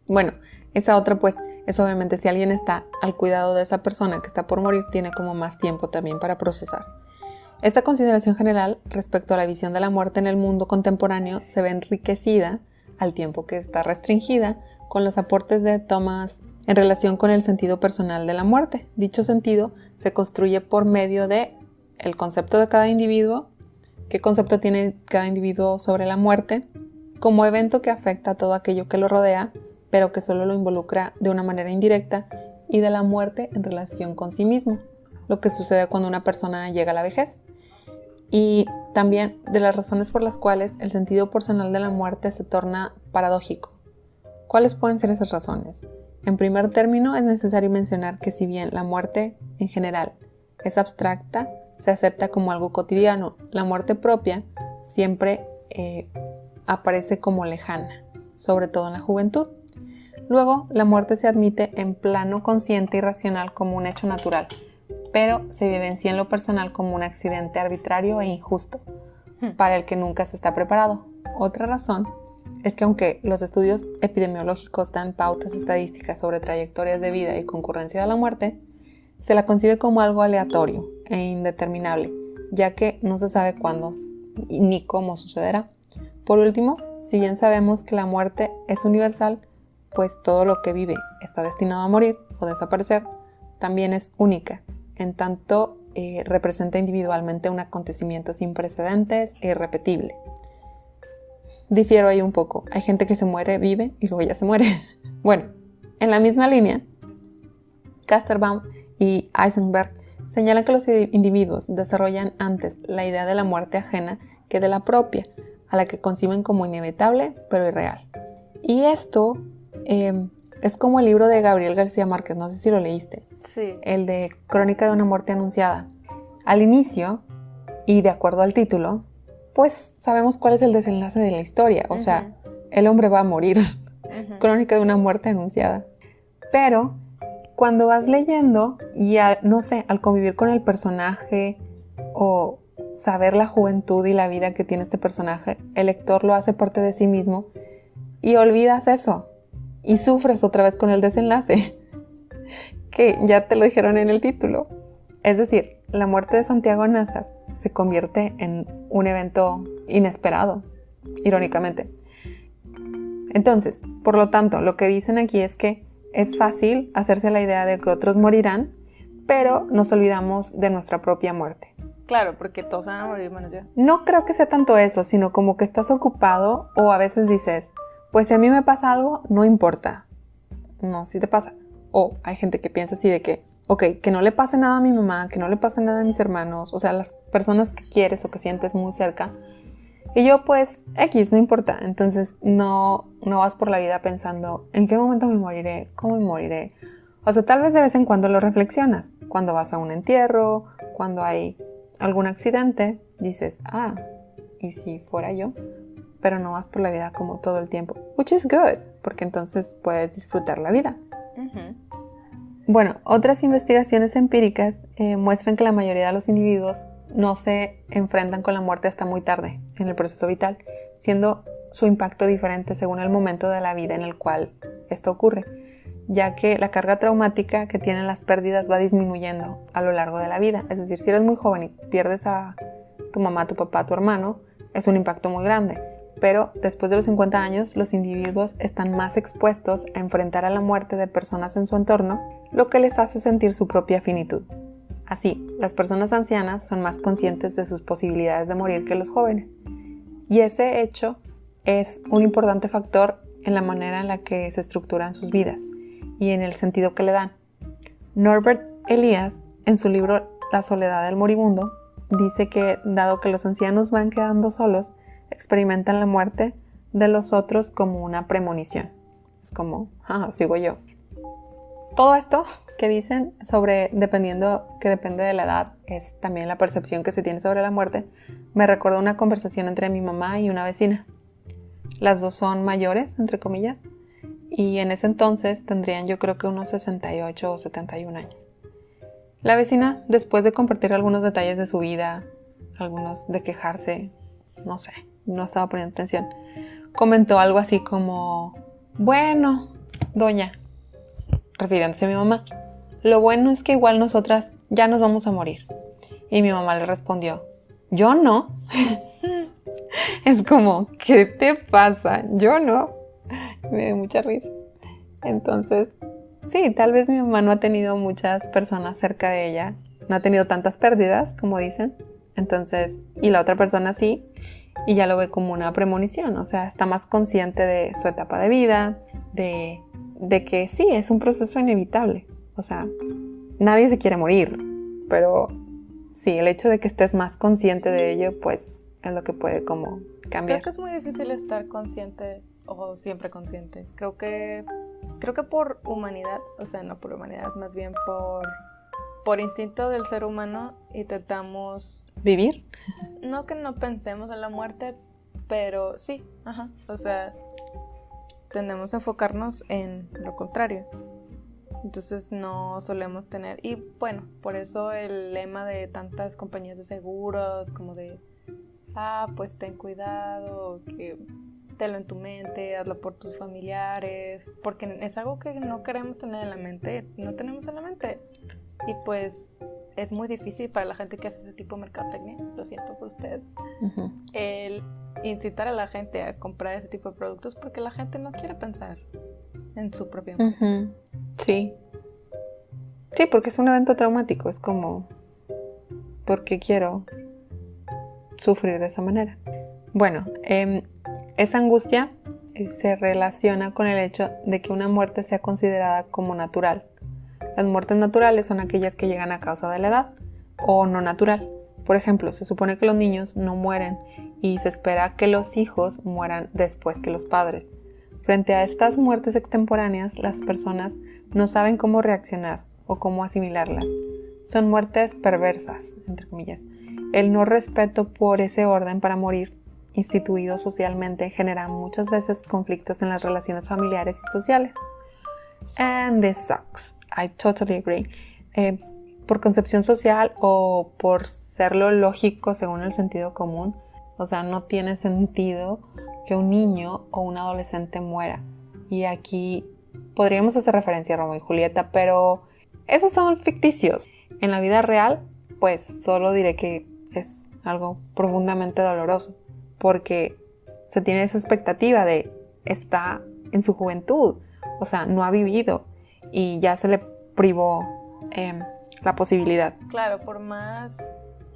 Bueno, esa otra pues es obviamente si alguien está al cuidado de esa persona que está por morir, tiene como más tiempo también para procesar. Esta consideración general respecto a la visión de la muerte en el mundo contemporáneo se ve enriquecida, al tiempo que está restringida, con los aportes de Thomas en relación con el sentido personal de la muerte. Dicho sentido se construye por medio de el concepto de cada individuo, qué concepto tiene cada individuo sobre la muerte, como evento que afecta a todo aquello que lo rodea, pero que solo lo involucra de una manera indirecta, y de la muerte en relación con sí mismo, lo que sucede cuando una persona llega a la vejez. Y también de las razones por las cuales el sentido personal de la muerte se torna paradójico. ¿Cuáles pueden ser esas razones? En primer término, es necesario mencionar que si bien la muerte en general es abstracta, se acepta como algo cotidiano, la muerte propia siempre aparece como lejana, sobre todo en la juventud. Luego, la muerte se admite en plano consciente y racional como un hecho natural, pero se vivencia en lo personal como un accidente arbitrario e injusto, para el que nunca se está preparado. Otra razón es que aunque los estudios epidemiológicos dan pautas estadísticas sobre trayectorias de vida y concurrencia de la muerte, se la concibe como algo aleatorio e indeterminable, ya que no se sabe cuándo ni cómo sucederá. Por último, si bien sabemos que la muerte es universal, pues todo lo que vive está destinado a morir o desaparecer, también es única, en tanto representa individualmente un acontecimiento sin precedentes e irrepetible. Difiero ahí un poco. Hay gente que se muere, vive y luego ya se muere. Bueno, en la misma línea, Casterbaum y Eisenberg señalan que los individuos desarrollan antes la idea de la muerte ajena que de la propia, a la que conciben como inevitable pero irreal. Y esto es como el libro de Gabriel García Márquez, no sé si lo leíste. Sí. El de Crónica de una muerte anunciada. Al inicio, y de acuerdo al título, pues sabemos cuál es el desenlace de la historia. O sea, el hombre va a morir. Crónica de una muerte anunciada. Pero cuando vas leyendo y no sé, al convivir con el personaje o saber la juventud y la vida que tiene este personaje, el lector lo hace parte de sí mismo y olvidas eso y sufres otra vez con el desenlace que ya te lo dijeron en el título. Es decir, la muerte de Santiago Nazar se convierte en un evento inesperado, irónicamente. Entonces, por lo tanto, lo que dicen aquí es que es fácil hacerse la idea de que otros morirán, pero nos olvidamos de nuestra propia muerte. Claro, porque todos van a morir menos yo. No creo que sea tanto eso, sino como que estás ocupado o a veces dices, pues si a mí me pasa algo, no importa. No, si te pasa. O hay gente que piensa así de que, ok, que no le pase nada a mi mamá, que no le pase nada a mis hermanos, o sea, las personas que quieres o que sientes muy cerca. Y yo pues, X, no importa. Entonces no vas por la vida pensando, ¿en qué momento me moriré? ¿Cómo me moriré? O sea, tal vez de vez en cuando lo reflexionas. Cuando vas a un entierro, cuando hay algún accidente, dices, ¿y si fuera yo? Pero no vas por la vida como todo el tiempo. Which is good, porque entonces puedes disfrutar la vida. Bueno, otras investigaciones empíricas muestran que la mayoría de los individuos no se enfrentan con la muerte hasta muy tarde en el proceso vital, siendo su impacto diferente según el momento de la vida en el cual esto ocurre, ya que la carga traumática que tienen las pérdidas va disminuyendo a lo largo de la vida. Es decir, si eres muy joven y pierdes a tu mamá, tu papá, tu hermano, es un impacto muy grande. Pero después de los 50 años, los individuos están más expuestos a enfrentar a la muerte de personas en su entorno, lo que les hace sentir su propia finitud. Así, las personas ancianas son más conscientes de sus posibilidades de morir que los jóvenes. Y ese hecho es un importante factor en la manera en la que se estructuran sus vidas y en el sentido que le dan. Norbert Elias, en su libro La soledad del moribundo, dice que, dado que los ancianos van quedando solos, experimentan la muerte de los otros como una premonición. Es como, sigo yo. Todo esto que dicen sobre depende de la edad, es también la percepción que se tiene sobre la muerte, me recuerda una conversación entre mi mamá y una vecina. Las dos son mayores, entre comillas, y en ese entonces tendrían yo creo que unos 68 o 71 años. La vecina, después de compartir algunos detalles de su vida, algunos de quejarse, no sé, no estaba poniendo atención, comentó algo así como, bueno, doña, refiriéndose a mi mamá, lo bueno es que igual nosotras ya nos vamos a morir. Y mi mamá le respondió, yo no. Es como, ¿qué te pasa? Yo no. Me dio mucha risa. Entonces, sí, tal vez mi mamá no ha tenido muchas personas cerca de ella, no ha tenido tantas pérdidas, como dicen. Entonces, y la otra persona sí, y ya lo ve como una premonición, o sea, está más consciente de su etapa de vida, de que sí, es un proceso inevitable. O sea, nadie se quiere morir, pero sí, el hecho de que estés más consciente de ello, pues, es lo que puede como cambiar. Creo que es muy difícil estar consciente o siempre consciente. Creo que por humanidad, o sea, no por humanidad, más bien por instinto del ser humano intentamos ¿Vivir? No que no pensemos en la muerte, pero sí, ajá. O sea, tendemos a enfocarnos en lo contrario. Entonces no solemos tener, y bueno, por eso el lema de tantas compañías de seguros, como de, pues ten cuidado, que tenlo en tu mente, hazlo por tus familiares, porque es algo que no queremos tener en la mente, no tenemos en la mente. Y pues es muy difícil para la gente que hace ese tipo de mercadotecnia, lo siento por usted, el incitar a la gente a comprar ese tipo de productos porque la gente no quiere pensar en su propia muerte. Sí. Sí, porque es un evento traumático, es como, ¿por qué quiero sufrir de esa manera? Bueno, esa angustia se relaciona con el hecho de que una muerte sea considerada como natural. Las muertes naturales son aquellas que llegan a causa de la edad o no natural. Por ejemplo, se supone que los niños no mueren y se espera que los hijos mueran después que los padres. Frente a estas muertes extemporáneas, las personas no saben cómo reaccionar o cómo asimilarlas. Son muertes perversas, entre comillas. El no respeto por ese orden para morir, instituido socialmente, genera muchas veces conflictos en las relaciones familiares y sociales. And this sucks. I totally agree. Por concepción social o por ser lo lógico según el sentido común, o sea, no tiene sentido que un niño o un adolescente muera. Y aquí podríamos hacer referencia a Romeo y Julieta, pero esos son ficticios. En la vida real, pues solo diré que es algo profundamente doloroso, porque se tiene esa expectativa de está en su juventud, o sea, no ha vivido y ya se le privó la posibilidad. Claro, por más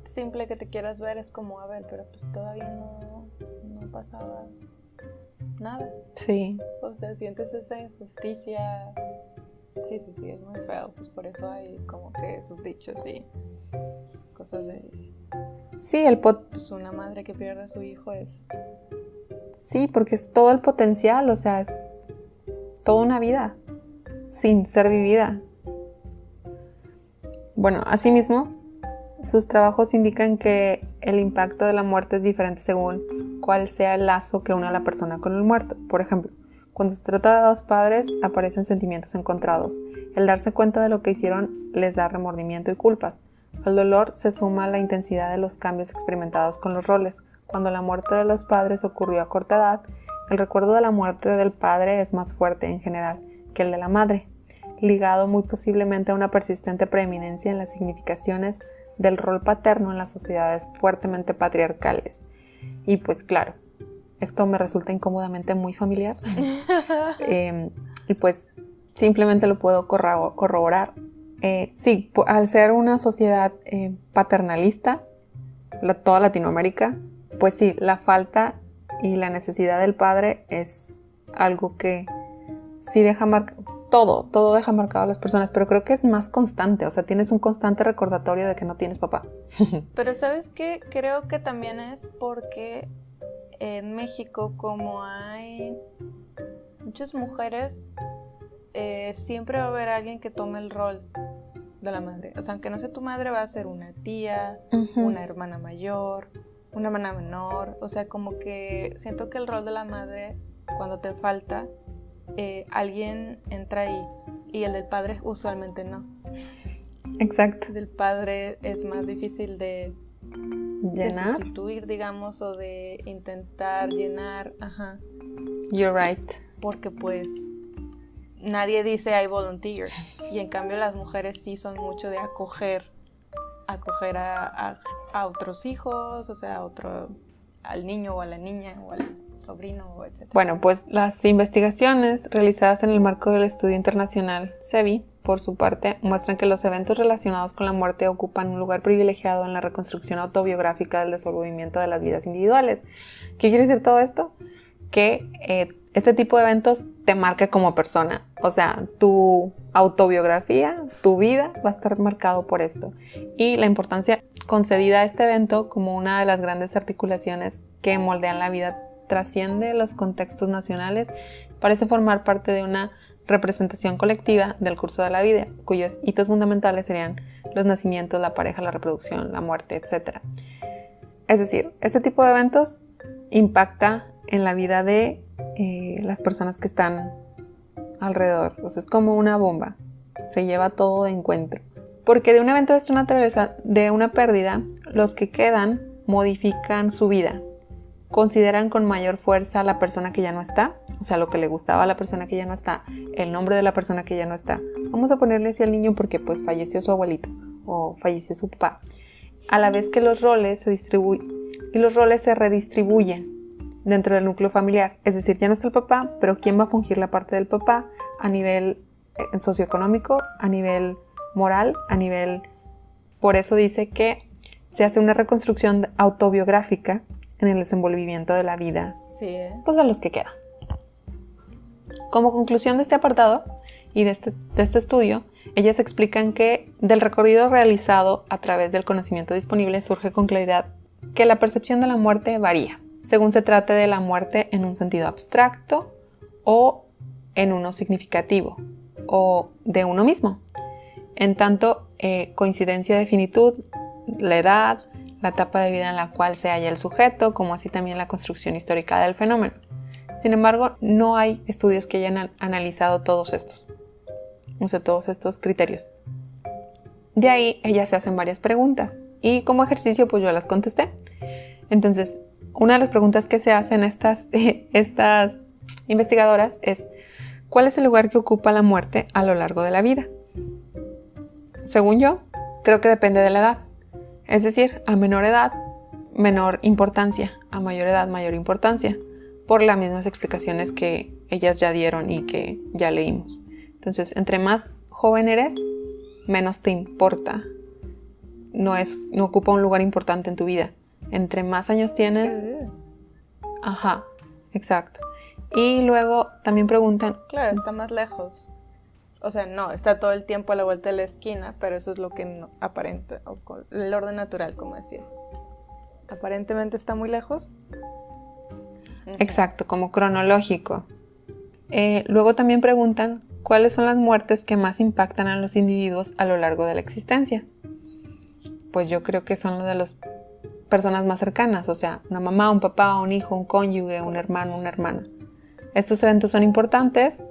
simple que te quieras ver, es como, a ver, pero pues todavía no pasaba nada. Sí. O sea, sientes esa injusticia. Sí, es muy feo. Pues por eso hay como que esos dichos y cosas de... Sí, pues una madre que pierde a su hijo es... Sí, porque es todo el potencial, o sea, es toda una vida sin ser vivida. Bueno, asimismo, sus trabajos indican que el impacto de la muerte es diferente según cuál sea el lazo que une a la persona con el muerto. Por ejemplo, cuando se trata de dos padres, aparecen sentimientos encontrados. El darse cuenta de lo que hicieron les da remordimiento y culpas. Al dolor se suma la intensidad de los cambios experimentados con los roles. Cuando la muerte de los padres ocurrió a corta edad, el recuerdo de la muerte del padre es más fuerte en general que el de la madre, ligado muy posiblemente a una persistente preeminencia en las significaciones del rol paterno en las sociedades fuertemente patriarcales. Y pues claro, esto me resulta incómodamente muy familiar. Y pues simplemente lo puedo corroborar. Sí, al ser una sociedad paternalista, toda Latinoamérica, pues sí, la falta y la necesidad del padre es algo que sí deja todo deja marcado a las personas, pero creo que es más constante, o sea, tienes un constante recordatorio de que no tienes papá. Pero ¿sabes qué? Creo que también es porque en México, como hay muchas mujeres, siempre va a haber alguien que tome el rol de la madre. O sea, aunque no sea tu madre, va a ser una tía, una hermana mayor, una hermana menor. O sea, como que siento que el rol de la madre, cuando te falta, alguien entra ahí. Y el del padre usualmente no. Exacto. El del padre es más difícil de llenar, de sustituir, digamos, o de intentar llenar. Ajá. You're right. Porque pues nadie dice I volunteer. Y en cambio las mujeres sí son mucho de acoger a otros hijos, o sea, al niño o a la niña o al sobrino, etc. Bueno, pues las investigaciones realizadas en el marco del estudio internacional CEBI, por su parte, muestran que los eventos relacionados con la muerte ocupan un lugar privilegiado en la reconstrucción autobiográfica del desenvolvimiento de las vidas individuales. ¿Qué quiere decir todo esto? Que este tipo de eventos te marca como persona. O sea, tu autobiografía, tu vida va a estar marcado por esto. Y la importancia concedida a este evento como una de las grandes articulaciones que moldean la vida trasciende los contextos nacionales, parece formar parte de una representación colectiva del curso de la vida, cuyos hitos fundamentales serían los nacimientos, la pareja, la reproducción, la muerte, etc. Es decir, este tipo de eventos impacta en la vida de las personas que están alrededor. O sea, es como una bomba, se lleva todo de encuentro. Porque de un evento de esta naturaleza, de una pérdida, los que quedan modifican su vida. Consideran con mayor fuerza a la persona que ya no está, o sea, lo que le gustaba a la persona que ya no está, el nombre de la persona que ya no está. Vamos a ponerle así al niño porque pues falleció su abuelito o falleció su papá. A la vez que los roles se redistribuyen dentro del núcleo familiar. Es decir, ya no está el papá, pero ¿quién va a fungir la parte del papá a nivel socioeconómico, a nivel moral, a nivel... Por eso dice que se hace una reconstrucción autobiográfica en el desenvolvimiento de la vida, sí, pues de los que quedan. Como conclusión de este apartado y de este estudio, ellas explican que del recorrido realizado a través del conocimiento disponible surge con claridad que la percepción de la muerte varía, según se trate de la muerte en un sentido abstracto o en uno significativo, o de uno mismo. En tanto, coincidencia de finitud, la edad, la etapa de vida en la cual se halla el sujeto, como así también la construcción histórica del fenómeno. Sin embargo, no hay estudios que hayan analizado todos estos criterios. De ahí, ellas se hacen varias preguntas y como ejercicio, pues yo las contesté. Entonces, una de las preguntas que se hacen estas investigadoras es: ¿cuál es el lugar que ocupa la muerte a lo largo de la vida? Según yo, creo que depende de la edad. Es decir, a menor edad, menor importancia, a mayor edad, mayor importancia, por las mismas explicaciones que ellas ya dieron y que ya leímos. Entonces, entre más joven eres, menos te importa. No ocupa un lugar importante en tu vida. Entre más años tienes... Ajá, exacto. Y luego también preguntan... Claro, está más lejos. O sea, no, está todo el tiempo a la vuelta de la esquina, pero eso es lo que no aparenta, o con el orden natural, como decías. Aparentemente está muy lejos. Exacto, como cronológico. Luego también preguntan cuáles son las muertes que más impactan a los individuos a lo largo de la existencia. Pues yo creo que son las de las personas más cercanas, o sea, una mamá, un papá, un hijo, un cónyuge, un hermano, una hermana. Estos eventos son importantes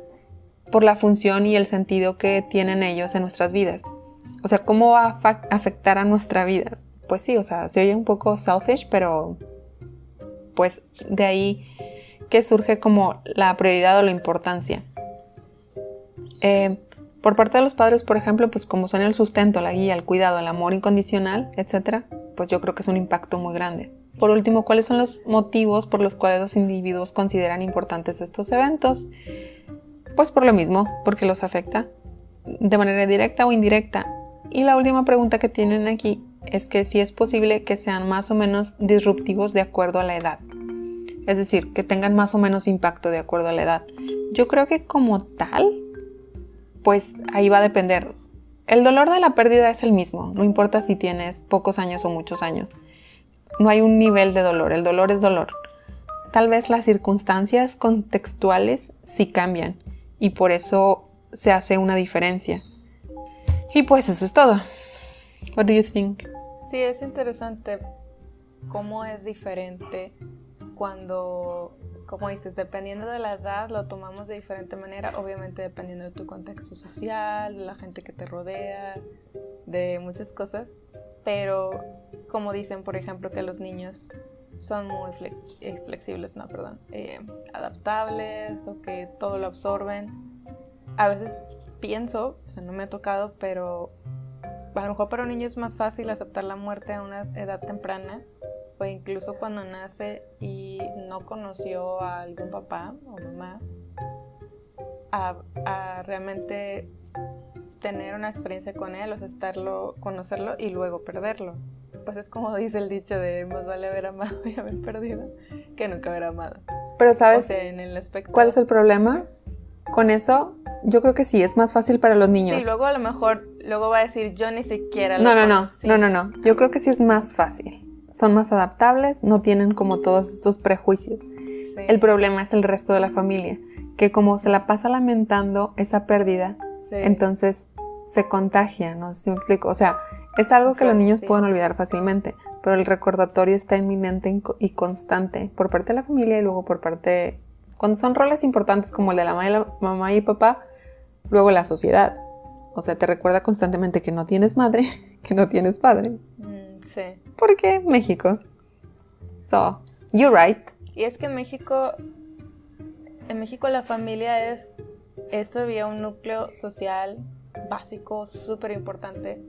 por la función y el sentido que tienen ellos en nuestras vidas. O sea, ¿cómo va a afectar a nuestra vida? Pues sí, o sea, se oye un poco selfish, pero pues de ahí que surge como la prioridad o la importancia. Por parte de los padres, por ejemplo, pues como son el sustento, la guía, el cuidado, el amor incondicional, etc., pues yo creo que es un impacto muy grande. Por último, ¿cuáles son los motivos por los cuales los individuos consideran importantes estos eventos? Pues por lo mismo, porque los afecta de manera directa o indirecta. Y la última pregunta que tienen aquí es que si es posible que sean más o menos disruptivos de acuerdo a la edad. Es decir, que tengan más o menos impacto de acuerdo a la edad. Yo creo que como tal, pues ahí va a depender. El dolor de la pérdida es el mismo, no importa si tienes pocos años o muchos años. No hay un nivel de dolor, el dolor es dolor. Tal vez las circunstancias contextuales sí cambian y por eso se hace una diferencia. Y pues eso es todo. What do you think? Sí, es interesante cómo es diferente cuando, como dices, dependiendo de la edad lo tomamos de diferente manera, obviamente dependiendo de tu contexto social, de la gente que te rodea, de muchas cosas, pero como dicen, por ejemplo, que los niños son muy flexibles, no, perdón, adaptables o que todo lo absorben. A veces pienso, o sea, no me ha tocado, pero a lo mejor para un niño es más fácil aceptar la muerte a una edad temprana, o incluso cuando nace y no conoció a algún papá o mamá, a realmente tener una experiencia con él, o sea, conocerlo y luego perderlo. Pues es como dice el dicho de más vale haber amado y haber perdido que nunca haber amado. Pero ¿sabes o sea, en el aspecto... cuál es el problema con eso? Yo creo que sí, es más fácil para los niños. Sí, luego a lo mejor, luego va a decir yo ni siquiera lo No. conocí. Yo creo que sí es más fácil. Son más adaptables, no tienen como todos estos prejuicios. Sí. El problema es el resto de la familia, que como se la pasa lamentando esa pérdida, Sí. entonces se contagia, no sé si me explico. O sea, es algo que los niños Sí. pueden olvidar fácilmente, pero el recordatorio está inminente y constante por parte de la familia y luego por parte, cuando son roles importantes como el de la mamá y papá, luego la sociedad. O sea, te recuerda constantemente que no tienes madre, que no tienes padre. Sí. ¿Por qué México? So, you're right. Y es que en México la familia es todavía un núcleo social básico, súper importante.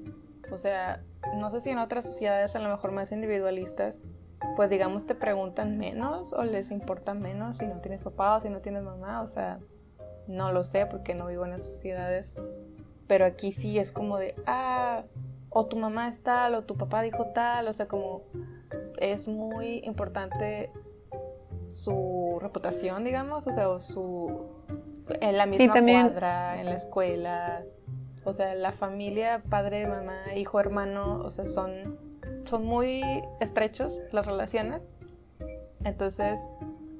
O sea, no sé si en otras sociedades a lo mejor más individualistas, pues digamos te preguntan menos o les importa menos si no tienes papá o si no tienes mamá. O sea, no lo sé porque no vivo en las sociedades. Pero aquí sí es como de, o tu mamá es tal, o tu papá dijo tal. O sea, como es muy importante su reputación, digamos. O sea, en la misma cuadra, en la escuela. O sea, la familia, padre, mamá, hijo, hermano, o sea, son muy estrechos las relaciones. Entonces,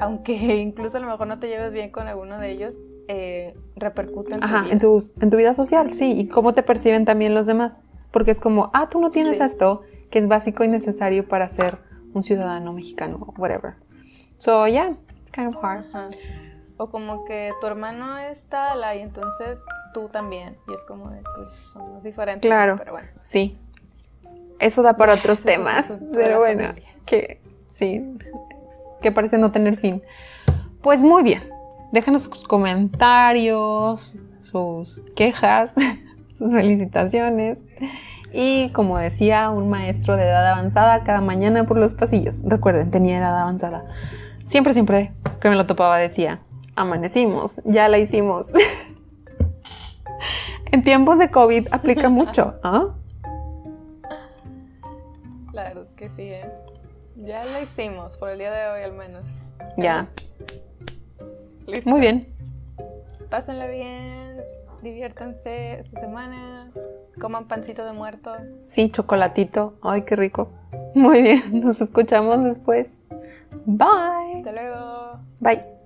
aunque incluso a lo mejor no te lleves bien con alguno de ellos, repercute en tu vida. En tu vida social, sí. Y cómo te perciben también los demás. Porque es como, tú no tienes esto, que es básico y necesario para ser un ciudadano mexicano, whatever. So, yeah, it's kind of hard. Ajá. O como que tu hermano es tal, y entonces tú también. Y es como de, pues, somos diferentes. Claro, pero bueno. Sí. Eso da para otros temas. Eso Pero bueno, familia. que sí, que parece no tener fin. Pues muy bien. Déjanos sus comentarios, sus quejas, sus felicitaciones. Y como decía un maestro de edad avanzada, cada mañana por los pasillos. Recuerden, tenía edad avanzada. Siempre que me lo topaba decía, amanecimos, ya la hicimos. En tiempos de COVID aplica mucho, ¿ah? La verdad es que sí, ya lo hicimos, por el día de hoy al menos. Ya. Listo. Muy bien. Pásenla bien, diviértanse esta semana, coman pancito de muerto. Sí, chocolatito. Ay, qué rico. Muy bien, nos escuchamos después. Bye. Hasta luego. Bye.